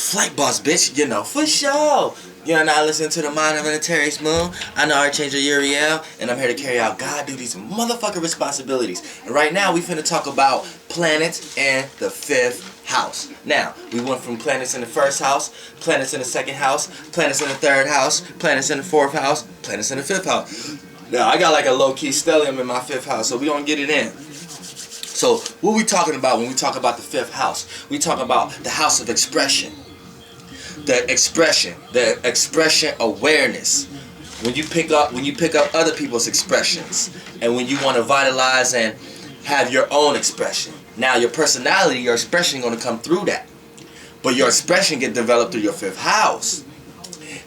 Flight boss, bitch, you know, for sure. You're now listening to the Mind of Planetary's Moon. I'm the Archangel Uriel, and I'm here to carry out God duties and motherfucking responsibilities. And right now, we finna talk about planets and the 5th house. Now, we went from planets in the 1st house, planets in the 2nd house, planets in the 3rd house, planets in the 4th house, planets in the 5th house. Now, I got like a low-key stellium in my 5th house, so we gonna get it in. So, what we talking about when we talk about the 5th house? We talk about the house of expression. The expression awareness. When you pick up other people's expressions, and when you want to vitalize and have your own expression. Now, your personality, your expression is going to come through that, but your expression get developed through your 5th house.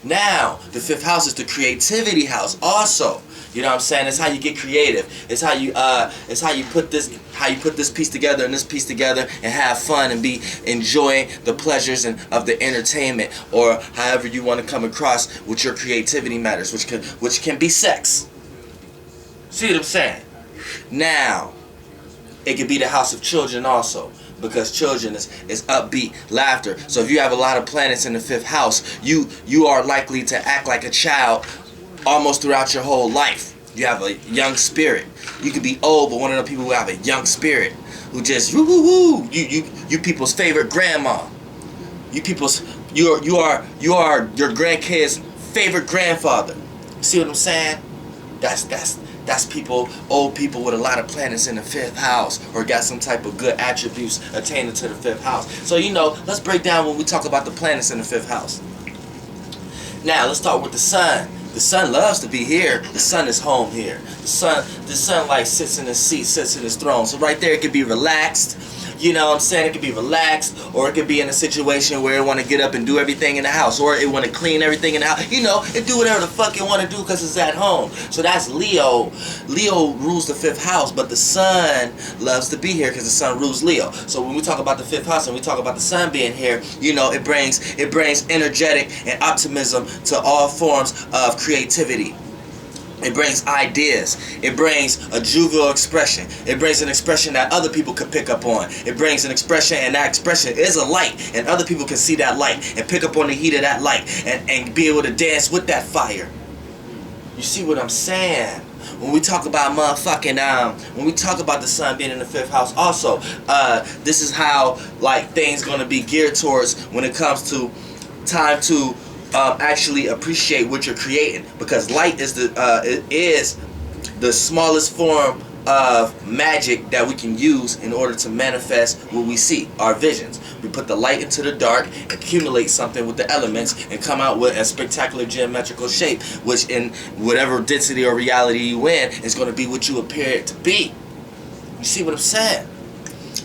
Now, the 5th house is the creativity house also. You know what I'm saying? It's how you get creative. It's how you put this piece together and this piece together and have fun and be enjoying the pleasures of the entertainment, or however you want to come across with your creativity matters, which can be sex. See what I'm saying? Now, it could be the house of children also, because children is upbeat, laughter. So if you have a lot of planets in the 5th house, you are likely to act like a child almost throughout your whole life. You have a young spirit. You could be old, but one of the people who have a young spirit, who just woo. You people's favorite grandma. You are your grandkids' favorite grandfather. See what I'm saying? That's people, old people with a lot of planets in the 5th house, or got some type of good attributes attaining to the 5th house. So let's break down when we talk about the planets in the 5th house. Now let's start with the sun. The sun loves to be here. The sun is home here. The sun like sits in his seat, sits in his throne. So right there, it could be relaxed. You know what I'm saying? It could be relaxed, or it could be in a situation where it want to get up and do everything in the house, or it want to clean everything in the house. You know, it do whatever the fuck it want to do because it's at home. So that's Leo. Leo rules the 5th house, but the sun loves to be here because the sun rules Leo. So when we talk about the 5th house and we talk about the sun being here, you know, it brings energetic and optimism to all forms of creativity. It brings ideas. It brings a juvenile expression. It brings an expression that other people could pick up on. It brings an expression, and that expression is a light, and other people can see that light and pick up on the heat of that light and be able to dance with that fire. You see what I'm saying? When we talk about when we talk about the sun being in the 5th house also, this is how like things gonna be geared towards when it comes to time to actually appreciate what you're creating, because light is the smallest form of magic that we can use in order to manifest what we see, our visions. We put the light into the dark, accumulate something with the elements, and come out with a spectacular geometrical shape, which in whatever density or reality you in is going to be what you appear it to be. You see what I'm saying?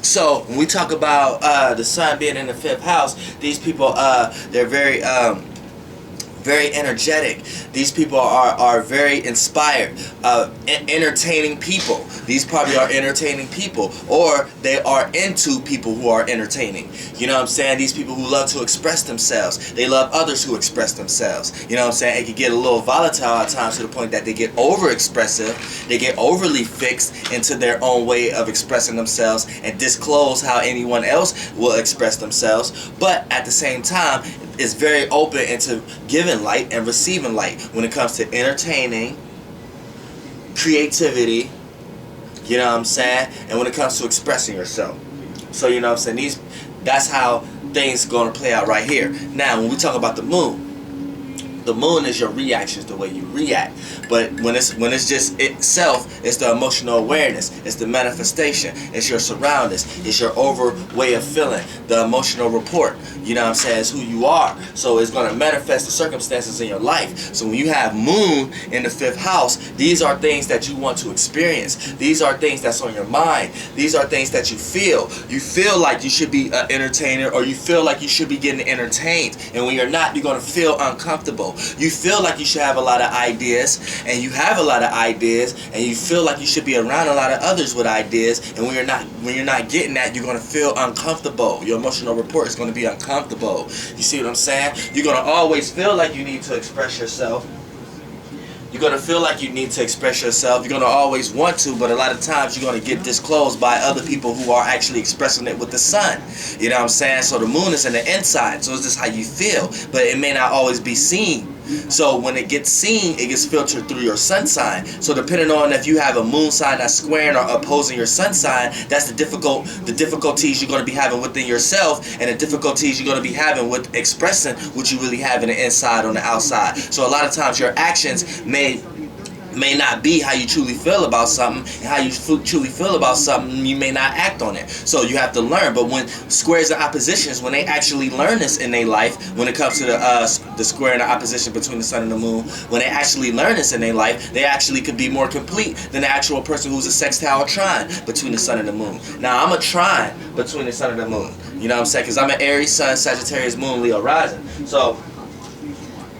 So when we talk about the sun being in the 5th house, these people they're very energetic. These people are very inspired, entertaining people. These probably are entertaining people, or they are into people who are entertaining. You know what I'm saying? These people who love to express themselves. They love others who express themselves. You know what I'm saying? It can get a little volatile at times to the point that they get over-expressive. They get overly fixed into their own way of expressing themselves and disclose how anyone else will express themselves. But at the same time, is very open into giving light and receiving light when it comes to entertaining, creativity, you know what I'm saying, and when it comes to expressing yourself. So you know what I'm saying, that's how things going to play out right here. Now when we talk about the moon is your reactions, the way you react. But when it's just itself, it's the emotional awareness, it's the manifestation, it's your surroundings, it's your over way of feeling, the emotional report. You know what I'm saying? It's who you are. So it's going to manifest the circumstances in your life. So when you have moon in the 5th house, these are things that you want to experience. These are things that's on your mind. These are things that you feel. You feel like you should be an entertainer, or you feel like you should be getting entertained. And when you're not, you're going to feel uncomfortable. You feel like you should have a lot of ideas, and you have a lot of ideas, and you feel like you should be around a lot of others with ideas. And when you're not getting that, you're going to feel uncomfortable. Your emotional report is going to be uncomfortable. You see what I'm saying? You're going to always feel like you need to express yourself. You're going to feel like you need to express yourself. You're going to always want to, but a lot of times you're going to get disclosed by other people who are actually expressing it with the sun. You know what I'm saying? So the moon is in the inside, so it's just how you feel, but it may not always be seen. So when it gets seen, it gets filtered through your sun sign. So depending on if you have a moon sign that's squaring or opposing your sun sign, that's the difficulties you're going to be having within yourself, and the difficulties you're going to be having with expressing what you really have in the inside on the outside. So a lot of times your actions may not be how you truly feel about something, and how you truly feel about something, you may not act on it. So you have to learn. But when squares and oppositions, when they actually learn this in their life, when it comes to the square and the opposition between the sun and the moon, when they actually learn this in their life, they actually could be more complete than the actual person who's a sextile or trine between the sun and the moon. Now I'm a trine between the sun and the moon, you know what I'm saying, because I'm an Aries sun, Sagittarius moon, Leo rising. So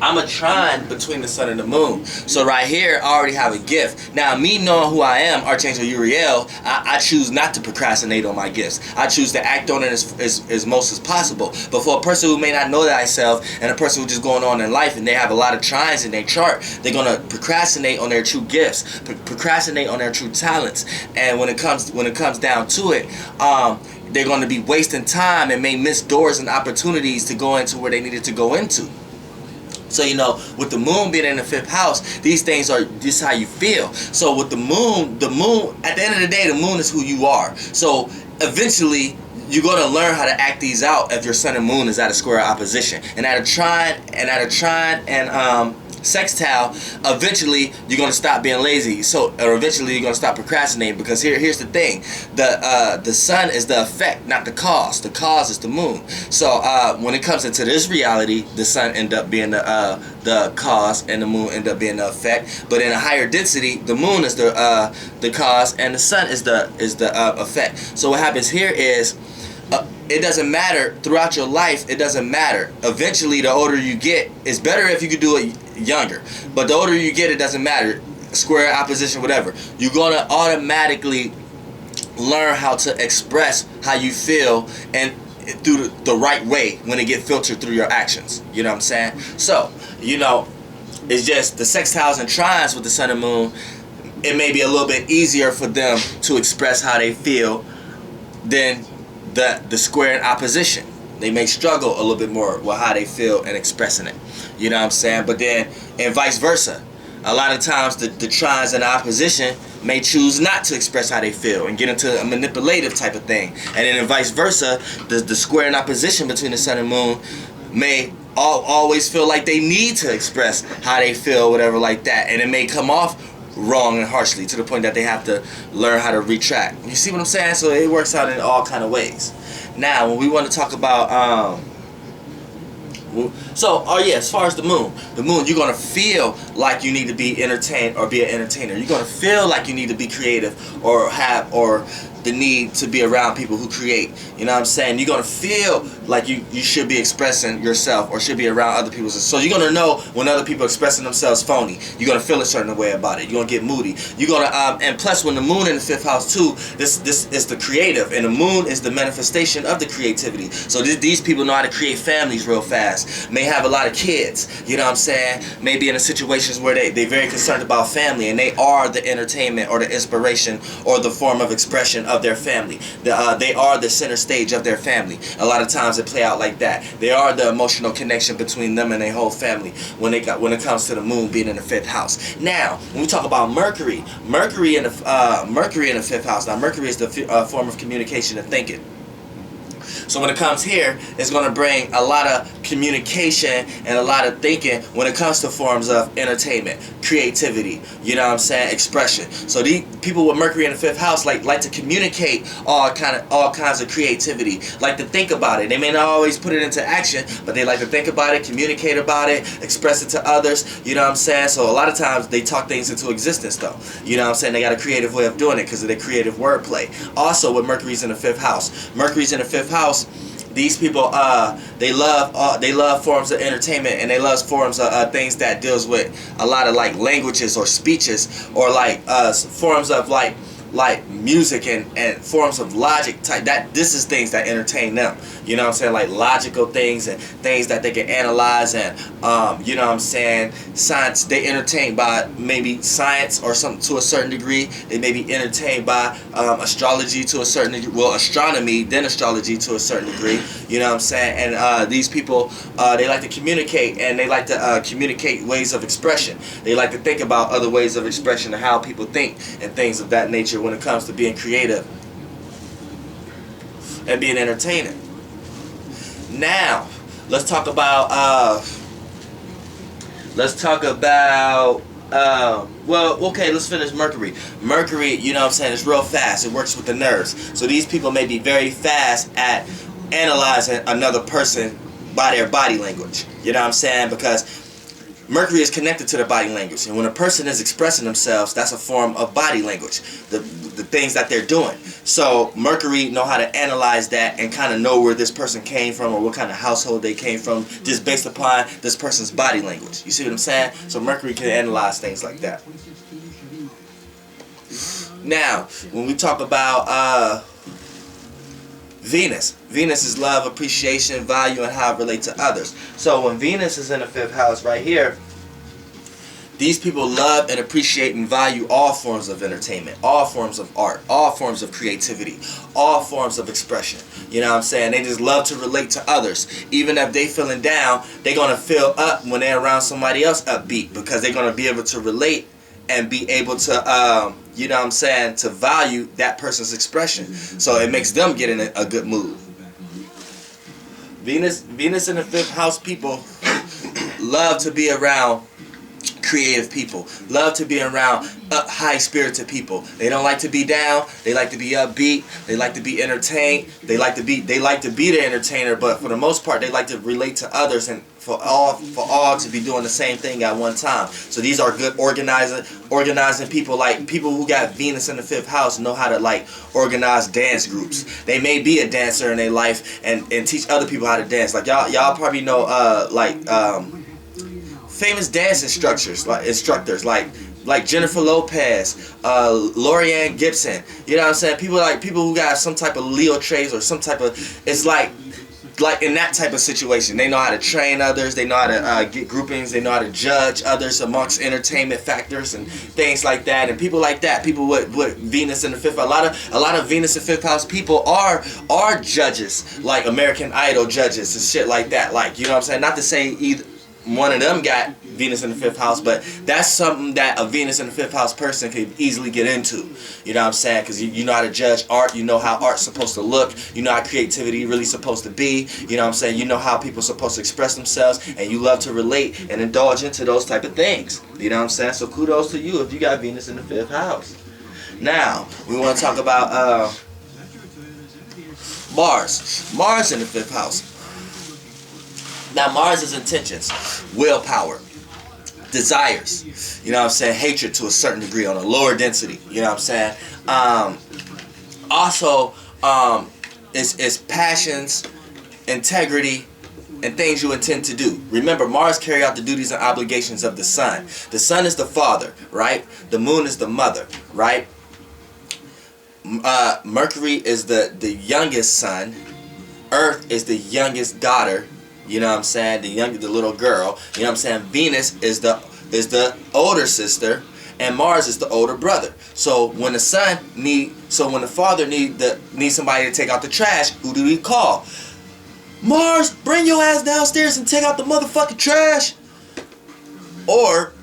I'm a trine between the sun and the moon. So right here, I already have a gift. Now, me knowing who I am, Archangel Uriel, I choose not to procrastinate on my gifts. I choose to act on it as most as possible. But for a person who may not know thyself, and a person who's just going on in life, and they have a lot of trines in their chart, they're going to procrastinate on their true gifts, procrastinate on their true talents. And when it comes down to it, they're going to be wasting time and may miss doors and opportunities to go into where they needed to go into. So, you know, with the moon being in the 5th house, these things are just how you feel. So with the moon, at the end of the day, the moon is who you are. So eventually, you're going to learn how to act these out if your sun and moon is at a square opposition. And at a trine and sextile, eventually you're going to stop being lazy. Or eventually you're going to stop procrastinating, because here's the thing: the sun is the effect, not the cause. The cause is the moon. So when it comes into this reality, the sun end up being the cause and the moon end up being the effect. But in a higher density, the moon is the cause and the sun is the effect. So what happens here is, it doesn't matter throughout your life. It doesn't matter. Eventually, the older you get, it's better if you could do it younger. But the older you get, it doesn't matter. Square, opposition, whatever. You're going to automatically learn how to express how you feel, and through the right way when it get filtered through your actions. You know what I'm saying? So, you know, it's just the sextiles and trines with the sun and moon, it may be a little bit easier for them to express how they feel than the square and opposition. They may struggle a little bit more with how they feel and expressing it. You know what I'm saying? But then, and vice versa. A lot of times the trines and the opposition may choose not to express how they feel and get into a manipulative type of thing. And then in vice versa, the square and opposition between the sun and moon may always feel like they need to express how they feel, whatever like that. And it may come off wrong and harshly to the point that they have to learn how to retract. You see what I'm saying? So it works out in all kind of ways. Now, when we want to talk about as far as the moon, you're going to feel like you need to be entertained or be an entertainer. You're going to feel like you need to be creative or the need to be around people who create. You know what I'm saying? You're going to feel like you should be expressing yourself or should be around other people. So you're going to know when other people are expressing themselves phony. You're going to feel a certain way about it. You're going to get moody. You're going to and plus, when the moon in the 5th house too, this is the creative, and the moon is the manifestation of the creativity. So these people know how to create families real fast. May have a lot of kids. You know what I'm saying? Maybe in situations where they're very concerned about family, and they are the entertainment or the inspiration or the form of expression of their family. They are the center stage of their family. A lot of times it play out like that. They are the emotional connection between them and their whole family when it comes to the moon being in the 5th house. Now, when we talk about Mercury in the 5th house. Now, Mercury is the form of communication and thinking. So when it comes here, it's going to bring a lot of communication and a lot of thinking when it comes to forms of entertainment, creativity, you know what I'm saying, expression. So these people with Mercury in the 5th house like to communicate all kinds of creativity, like to think about it. They may not always put it into action, but they like to think about it, communicate about it, express it to others, you know what I'm saying? So a lot of times they talk things into existence though. You know what I'm saying? They got a creative way of doing it because of their creative wordplay. Also with Mercury's in the 5th house. Mercury's in the 5th house. These people, they love forms of entertainment, and they love forms of things that deals with a lot of like languages or speeches, or like forms of like like music and forms of logic type, that this is things that entertain them. You know what I'm saying? Like logical things and things that they can analyze, and you know what I'm saying, science. They entertained by maybe science or something to a certain degree. They may be entertained by astrology to a certain degree. Well, astronomy, then astrology to a certain degree. You know what I'm saying? And these people, they like to communicate, and they like to communicate ways of expression. They like to think about other ways of expression and how people think and things of that nature when it comes to being creative and being entertaining. Now, let's talk about well, okay, let's finish Mercury. Mercury, you know what I'm saying, is real fast. It works with the nerves. So these people may be very fast at analyzing another person by their body language. You know what I'm saying? Because Mercury is connected to the body language, and when a person is expressing themselves, that's a form of body language, the things that they're doing. So Mercury know how to analyze that and kind of know where this person came from or what kind of household they came from, just based upon this person's body language. You see what I'm saying? So Mercury can analyze things like that. Now, when we talk about Venus. Venus is love, appreciation, value, and how it relates to others. So when Venus is in the 5th house right here, these people love and appreciate and value all forms of entertainment, all forms of art, all forms of creativity, all forms of expression. You know what I'm saying? They just love to relate to others. Even if they feeling down, they're going to feel up when they're around somebody else upbeat, because they're going to be able to relate and be able to, you know what I'm saying, to value that person's expression. So it makes them get in a good mood. Venus in the 5th house people love to be around creative people, love to be around high-spirited people. They don't like to be down. They like to be upbeat. They like to be entertained. They like to be the entertainer, but for the most part, they like to relate to others and for all to be doing the same thing at one time. So these are good organizing people. Like people who got Venus in the 5th house know how to like organize dance groups. They may be a dancer in their life and teach other people how to dance. Like y'all probably know famous dance instructors like Jennifer Lopez, Lorianne Gibson. You know what I'm saying? People who got some type of Leo traits or some type of, it's like in that type of situation, they know how to train others, they know how to get groupings, they know how to judge others amongst entertainment factors and things like that. And people like that, people with Venus in the 5th, a lot of Venus in 5th house people are judges, like American Idol judges and shit like that. Like, you know what I'm saying? Not to say either one of them got Venus in the 5th house, but that's something that a Venus in the 5th house person could easily get into. You know what I'm saying? Because you know how to judge art, you know how art's supposed to look, you know how creativity really supposed to be, you know what I'm saying? You know how people are supposed to express themselves, and you love to relate and indulge into those type of things. You know what I'm saying? So kudos to you if you got Venus in the 5th house. Now, we want to talk about Mars. Mars in the 5th house. Now, Mars is intentions, willpower, desires, you know what I'm saying, hatred to a certain degree on a lower density, you know what I'm saying. Also, it's passions, integrity, and things you intend to do. Remember, Mars carry out the duties and obligations of the sun. The sun is the father, right? The moon is the mother, right? Mercury is the youngest son. Earth is the youngest daughter. You know what I'm saying? The little girl. You know what I'm saying? Venus is the older sister, and Mars is the older brother. So when the father needs somebody to take out the trash, who do we call? Mars, bring your ass downstairs and take out the motherfucking trash.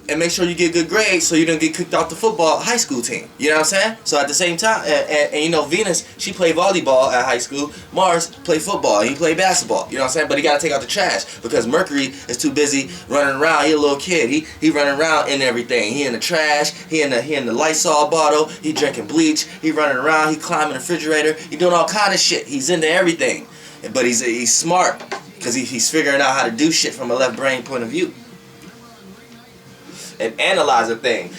And make sure you get good grades so you don't get kicked off the high school team. You know what I'm saying? So at the same time, and you know, Venus, she played volleyball at high school. Mars played football. He played basketball. You know what I'm saying? But he got to take out the trash because Mercury is too busy running around. He a little kid. He running around in everything. He in the trash. He in the Lysol bottle. He drinking bleach. He running around. He climbing the refrigerator. He doing all kind of shit. He's into everything. But he's smart because he's figuring out how to do shit from a left brain point of view. And analyze a thing.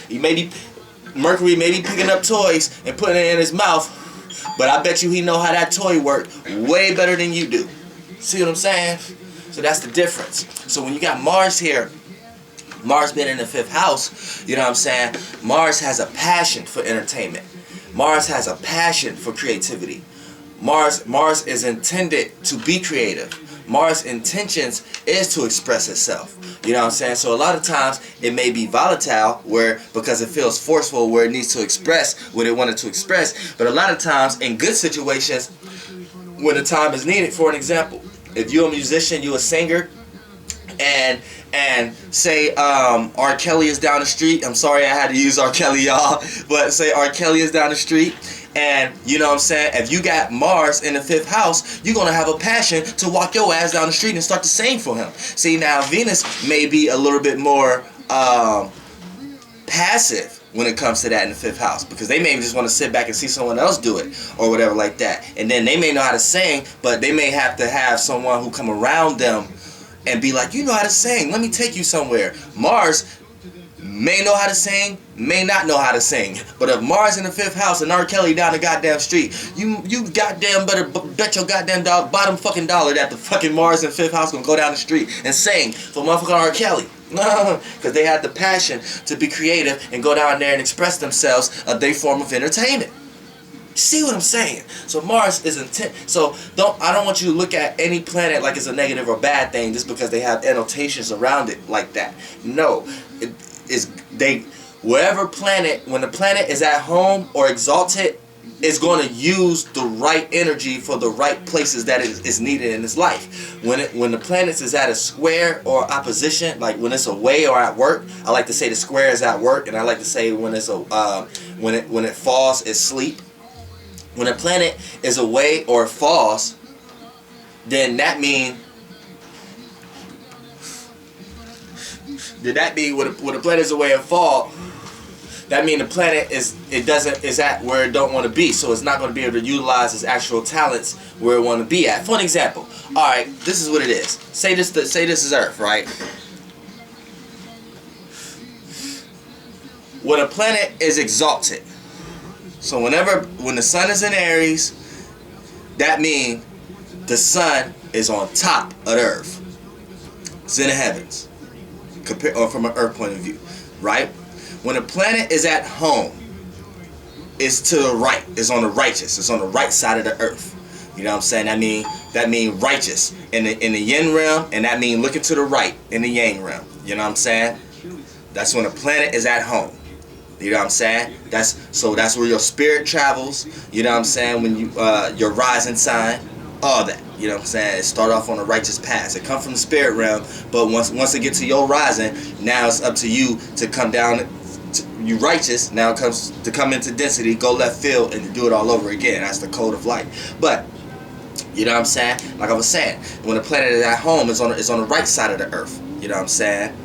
Mercury may be picking up toys and putting it in his mouth, but I bet you he know how that toy worked way better than you do. See what I'm saying? So that's the difference. So when you got Mars here, Mars being in the 5th house, you know what I'm saying? Mars has a passion for entertainment. Mars has a passion for creativity. Mars is intended to be creative. Mars' intentions is to express itself. You know what I'm saying? So a lot of times it may be volatile because it feels forceful where it needs to express what it wanted to express. But a lot of times in good situations when the time is needed, for an example, if you're a musician, you're a singer, and say R. Kelly is down the street. I'm sorry I had to use R. Kelly, y'all, but say R. Kelly is down the street, and you know what I'm saying, if you got Mars in the 5th house, you're gonna have a passion to walk your ass down the street and start to sing for him. See, now Venus may be a little bit more passive when it comes to that in the 5th house, because they may just want to sit back and see someone else do it or whatever like that, and then they may know how to sing, but they may have to have someone who come around them and be like, you know how to sing, let me take you somewhere. Mars may know how to sing, may not know how to sing. But if Mars in the 5th house and R. Kelly down the goddamn street, you goddamn better bet your goddamn bottom fucking dollar that the fucking Mars in 5th house gonna go down the street and sing for motherfucking R. Kelly. Because they had the passion to be creative and go down there and express themselves of their form of entertainment. See what I'm saying? So Mars is intent. So I don't want you to look at any planet like it's a negative or bad thing just because they have annotations around it like that. No, wherever planet, when the planet is at home or exalted, is going to use the right energy for the right places that is needed in its life. When the planets is at a square or opposition, like when it's away or at work, I like to say the square is at work, and I like to say when it's when it falls, it's sleep. When a planet is away or falls, then that mean when a planet is away and fall, that means the planet is at where it don't want to be, so it's not going to be able to utilize its actual talents where it want to be at. For an example, all right, this is what it is. Say this is Earth, right? When a planet is exalted, so when the sun is in Aries, that means the sun is on top of the Earth. It's in the heavens, or from an Earth point of view, right? When a planet is at home, it's to the right. It's on the righteous. It's on the right side of the Earth. You know what I'm saying? That mean righteous in the yin realm, and that mean looking to the right in the yang realm. You know what I'm saying? That's when a planet is at home. You know what I'm saying? That's where your spirit travels. You know what I'm saying? When your rising sign, all that. You know what I'm saying? It start off on a righteous path. It come from the spirit realm, but once it get to your rising, now it's up to you to come down. You righteous, now it comes to come into density, go left field, and to do it all over again. That's the code of life. But you know what I'm saying? Like I was saying, when a planet is at home, it's on the right side of the Earth. You know what I'm saying?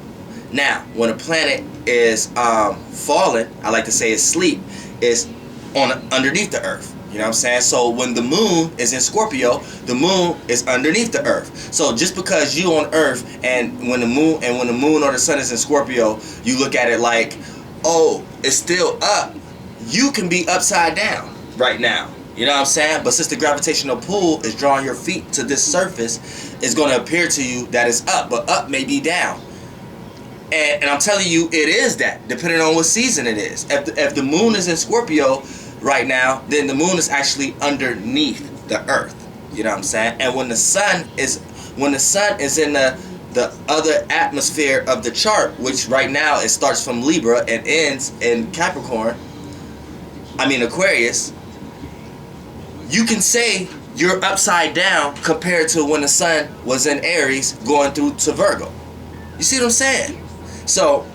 Now, when a planet is falling, I like to say it's sleep, is underneath the Earth. You know what I'm saying? So when the moon is in Scorpio, the moon is underneath the Earth. So just because you on Earth and when the moon or the sun is in Scorpio, you look at it like, oh, it's still up. You can be upside down right now. You know what I'm saying? But since the gravitational pull is drawing your feet to this surface, it's going to appear to you that it's up, but up may be down. And I'm telling you, it is that, depending on what season it is. If the moon is in Scorpio right now, then the moon is actually underneath the Earth. You know what I'm saying? And when the sun is in the other atmosphere of the chart, which right now it starts from Libra and ends in Aquarius, you can say you're upside down compared to when the sun was in Aries going through to Virgo. You see what I'm saying? So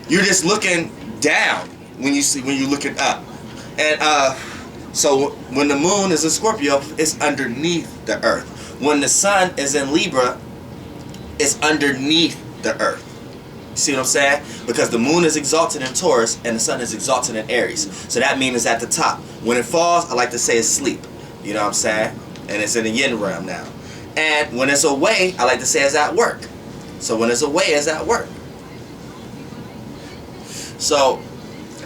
you're just looking down when you're looking up. And so when the moon is in Scorpio, it's underneath the Earth. When the sun is in Libra, it's underneath the Earth. You see what I'm saying? Because the moon is exalted in Taurus and the sun is exalted in Aries. So that means it's at the top. When it falls, I like to say it's sleep. You know what I'm saying? And it's in the yin realm now. And when it's away, I like to say it's at work. So when it's away, it's at work. So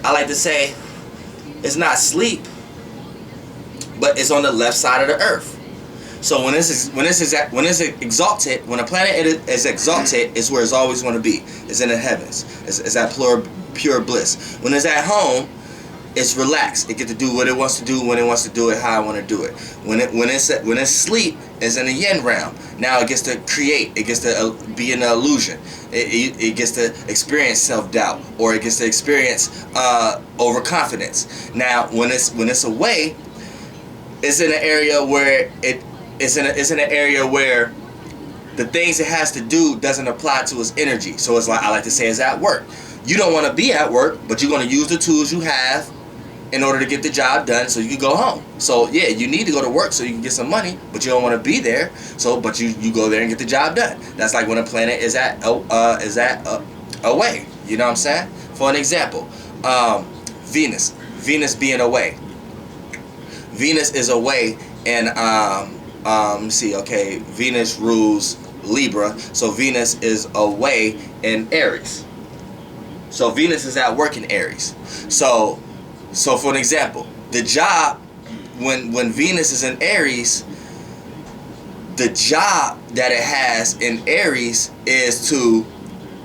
I like to say it's not sleep, but it's on the left side of the Earth. So when it's exalted, when a planet is exalted, it's where it's always going to be. It's in the heavens. It's at pure bliss. When it's at home, it's relaxed. It get to do what it wants to do when it wants to do it, how I want to do it. When it's sleep, it's in the yin realm. Now it gets to create. It gets to be in the illusion. It gets to experience self-doubt, or it gets to experience overconfidence. Now when it's away, it's in an area where it's in an area where the things it has to do doesn't apply to its energy. So it's like, I like to say, it's at work. You don't want to be at work, but you're going to use the tools you have in order to get the job done so you can go home. So yeah, you need to go to work so you can get some money, but you don't want to be there. So but you go there and get the job done. That's like when a planet is at away. You know what I'm saying? For an example, Venus being away. Venus is away, and see, okay, Venus rules Libra, so Venus is away in Aries. So Venus is at work in Aries. So for an example, the job, when Venus is in Aries, the job that it has in Aries is to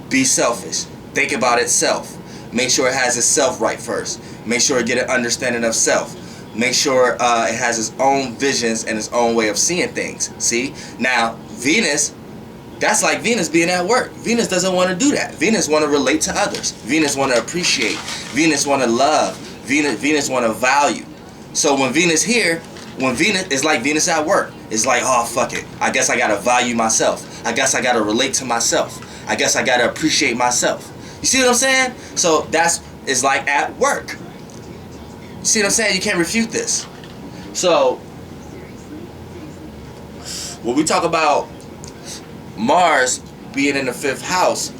be selfish. Think about itself. Make sure it has itself right first. Make sure it get an understanding of self. Make sure it has its own visions and its own way of seeing things. See? Now, Venus, that's like Venus being at work. Venus doesn't want to do that. Venus want to relate to others. Venus want to appreciate. Venus want to love. Venus want to value. So when Venus here, it's like Venus at work. It's like, oh, fuck it. I guess I got to value myself. I guess I got to relate to myself. I guess I got to appreciate myself. You see what I'm saying? So it's like at work. You see what I'm saying? You can't refute this. So when we talk about Mars being in the 5th house,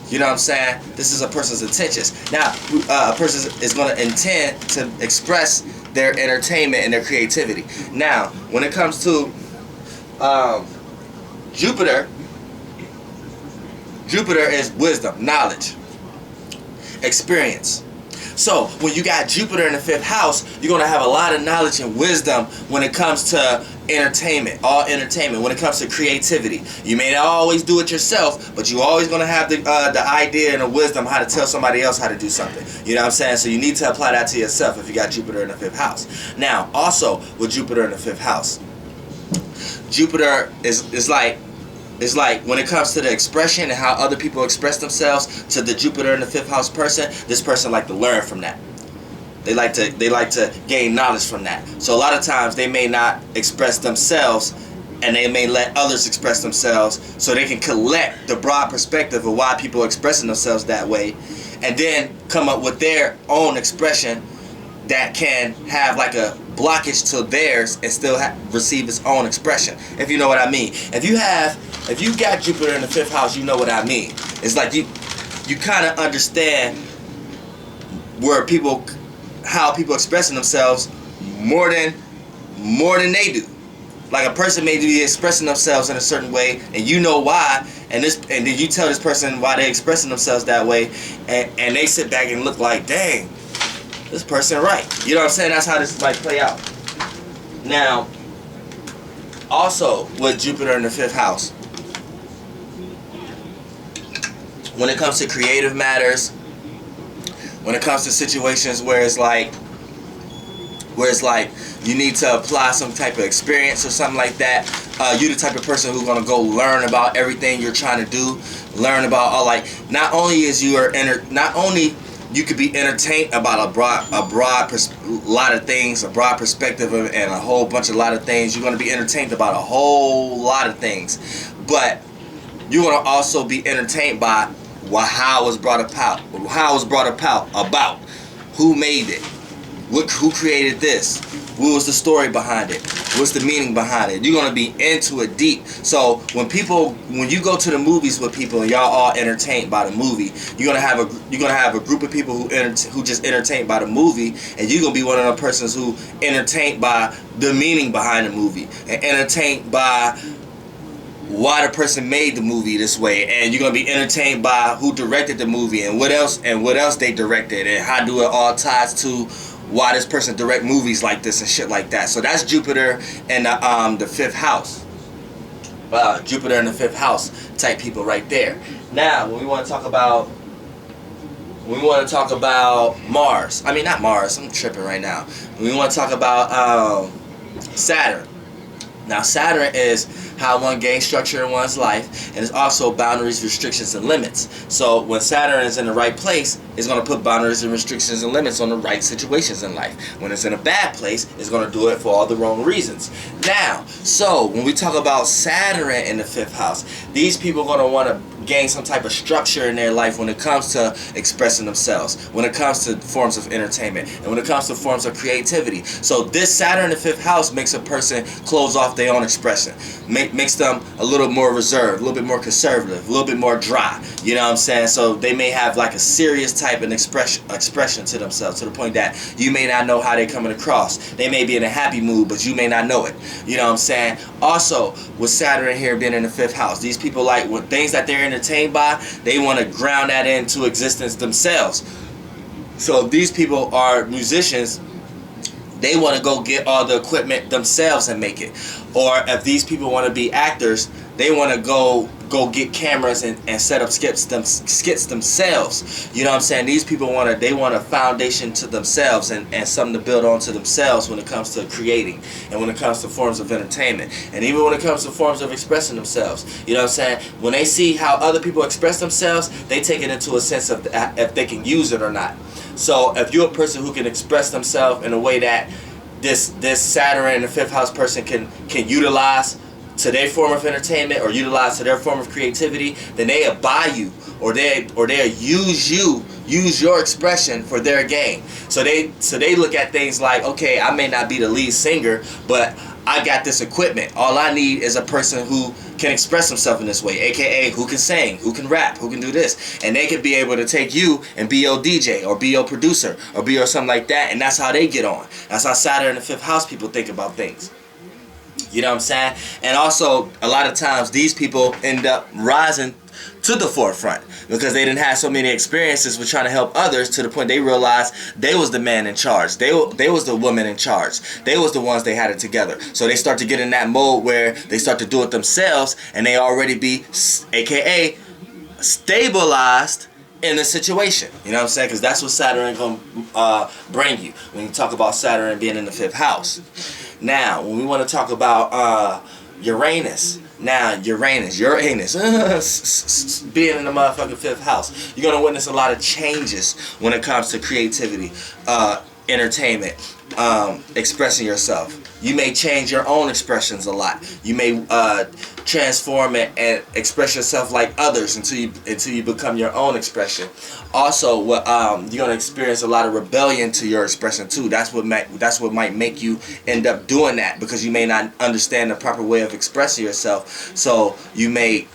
you know what I'm saying? This is a person's intentions. Now, a person is going to intend to express their entertainment and their creativity. Now, when it comes to Jupiter is wisdom, knowledge, experience. So when you got Jupiter in the 5th house, you're going to have a lot of knowledge and wisdom when it comes to entertainment, all entertainment, when it comes to creativity. You may not always do it yourself, but you're always going to have the idea and the wisdom how to tell somebody else how to do something. You know what I'm saying? So you need to apply that to yourself if you got Jupiter in the 5th house. Now, also with Jupiter in the 5th house, Jupiter is like, it's like when it comes to the expression and how other people express themselves, to the Jupiter in the 5th house person, this person like to learn from that. They like to gain knowledge from that. So a lot of times they may not express themselves, and they may let others express themselves, so they can collect the broad perspective of why people are expressing themselves that way, and then come up with their own expression that can have like a blockage to theirs and still receive its own expression, if you know what I mean. If you got Jupiter in the 5th house, you know what I mean. It's like you kind of understand how people expressing themselves more than they do. Like a person may be expressing themselves in a certain way, and you know why, and then you tell this person why they're expressing themselves that way, and they sit back and look like, dang, this person right. You know what I'm saying? That's how this might play out. Now, also with Jupiter in the 5th house, when it comes to creative matters, when it comes to situations where it's like you need to apply some type of experience or something like that, you the type of person who's gonna go learn about everything you're trying to do, learn about all, like, not only you could be entertained about a broad lot of things, a broad perspective and a whole bunch of lot of things. You're going to be entertained about a whole lot of things, but you're going to also be entertained by how it was brought about, about who made it, who created this, what was the story behind it, what's the meaning behind it. You're going to be into it deep. So when you go to the movies with people and y'all all entertained by the movie, you're gonna have a group of people who just entertained by the movie, and you're gonna be one of the persons who entertained by the meaning behind the movie and entertained by why the person made the movie this way, and you're gonna be entertained by who directed the movie and what else they directed, and how do it all ties to why this person direct movies like this and shit like that. So that's Jupiter in the 5th house. Jupiter in the 5th house type people right there. Now, when we want to talk about we want to talk about Mars. I mean, not Mars. I'm tripping right now. We want to talk about Saturn. Now, Saturn is how one gains structure in one's life, and it's also boundaries, restrictions, and limits. So when Saturn is in the right place, it's going to put boundaries and restrictions and limits on the right situations in life. When it's in a bad place, it's going to do it for all the wrong reasons. Now, so when we talk about Saturn in the 5th house, these people are going to want to gain some type of structure in their life when it comes to expressing themselves, when it comes to forms of entertainment, and when it comes to forms of creativity. So this Saturn in the 5th house makes a person close off their own expression, makes them a little more reserved, a little bit more conservative, a little bit more dry. You know what I'm saying? So they may have like a serious type of expression to themselves, to the point that you may not know how they're coming across. They may be in a happy mood, but you may not know it. You know what I'm saying? Also, with Saturn here being in the 5th house, these people, like, with things that they're entertained by, they want to ground that into existence themselves. So if these people are musicians, they want to go get all the equipment themselves and make it. Or if these people want to be actors, they want to go get cameras and set up skits themselves. You know what I'm saying? These people want a foundation to themselves and something to build on to themselves when it comes to creating, and when it comes to forms of entertainment, and even when it comes to forms of expressing themselves. You know what I'm saying? When they see how other people express themselves, they take it into a sense of if they can use it or not. So if you're a person who can express themselves in a way that this Saturn in the 5th house person can utilize to their form of entertainment, or utilize to their form of creativity, then they'll buy you, or they'll use your expression for their gain. So they look at things like, okay, I may not be the lead singer, but I got this equipment. All I need is a person who can express himself in this way, aka who can sing, who can rap, who can do this, and they could be able to take you and be your DJ, or be your producer, or be your something like that, and that's how they get on. That's how Saturn in the 5th house people think about things. You know what I'm saying? And also, a lot of times these people end up rising to the forefront because they didn't have so many experiences with trying to help others, to the point they realized they was the man in charge. They was the woman in charge. They was the ones they had it together. So they start to get in that mode where they start to do it themselves, and they already be, aka, stabilized in the situation. You know what I'm saying? Because that's what Saturn gonna bring you when you talk about Saturn being in the 5th house. Now, when we want to talk about Uranus. Now, Uranus being in the motherfucking 5th house, you're going to witness a lot of changes when it comes to creativity, entertainment, expressing yourself. You may change your own expressions a lot. You may transform it and express yourself like others until you become your own expression. Also, you're gonna experience a lot of rebellion to your expression too. That's what might make you end up doing that, because you may not understand the proper way of expressing yourself. So you may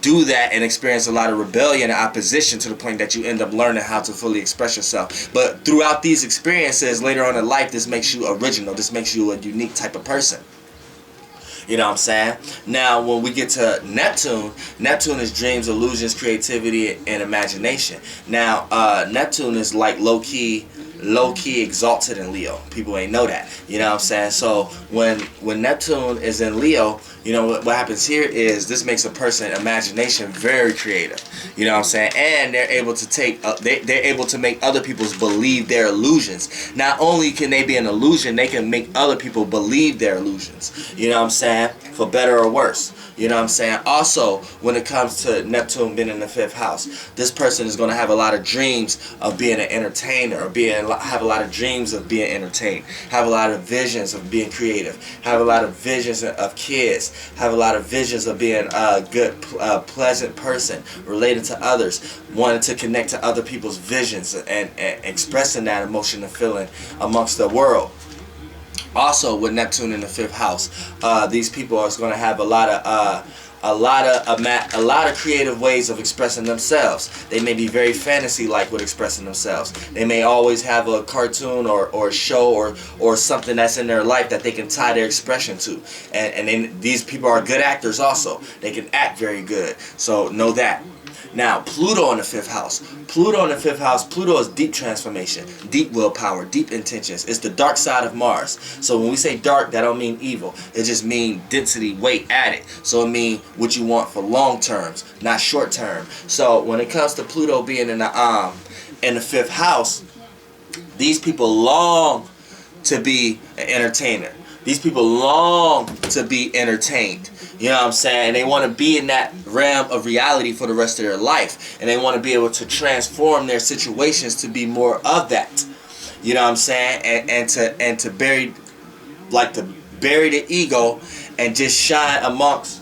do that and experience a lot of rebellion and opposition, to the point that you end up learning how to fully express yourself. But throughout these experiences later on in life, this makes you original. This makes you a unique type of person. You know what I'm saying? Now, when we get to Neptune, Neptune is dreams, illusions, creativity, and imagination. Now, Neptune is like low-key exalted in Leo. People ain't know that. You know what I'm saying? So when Neptune is in Leo, you know what happens here is this makes a person imagination very creative. You know what I'm saying? And they're able to they're able to make other people believe their illusions. Not only can they be an illusion, they can make other people believe their illusions. You know what I'm saying? For better or worse. You know what I'm saying? Also, when it comes to Neptune being in the 5th house, this person is going to have a lot of dreams of being an entertainer, or have a lot of dreams of being entertained, have a lot of visions of being creative, have a lot of visions of kids, have a lot of visions of being a good, pleasant person, related to others, wanting to connect to other people's visions and expressing that emotion and feeling amongst the world. Also, with Neptune in the 5th house, these people are going to have a lot of creative ways of expressing themselves. They may be very fantasy-like with expressing themselves. They may always have a cartoon or a show or something that's in their life that they can tie their expression to. And then these people are good actors also. They can act very good. So know that. Now, Pluto in the 5th house. Pluto in the 5th house, Pluto is deep transformation, deep willpower, deep intentions. It's the dark side of Mars. So when we say dark, that don't mean evil. It just means density, weight added. So it means what you want for long terms, not short term. So when it comes to Pluto being in the in the 5th house, these people long to be an entertainer. These people long to be entertained. You know what I'm saying? They want to be in that realm of reality for the rest of their life. And they want to be able to transform their situations to be more of that. You know what I'm saying? And to bury the ego and just shine amongst